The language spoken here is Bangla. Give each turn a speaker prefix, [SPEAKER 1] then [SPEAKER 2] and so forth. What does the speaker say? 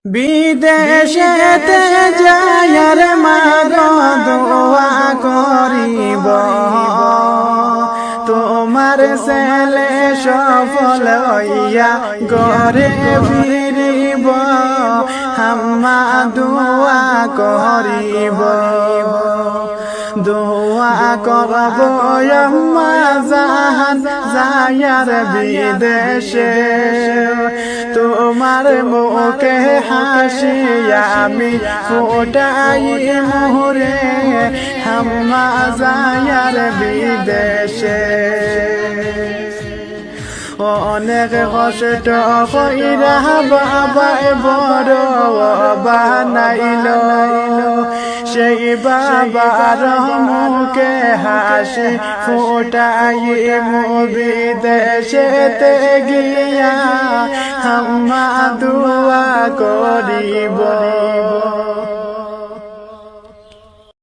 [SPEAKER 1] বিদেশেতে যায়ার মাগ দোয়া করিব তোমার ছেলে সফল হইয়া ঘরে ফিরিব আম্মা দোয়া করিব দোয়া করব আম্মা জাহান যায়ার বিদেশে তোমার মুখে হাসি আমি ফোটাই মোরে আম্মা যায়ার বিদেশে অনেক কষ্ট কইরা বাবাই বড় বানাইল সেই বাবার মুখে হাসি ফোটাই বিদেশেতে গিয়া আম্মা দোয়া করিব।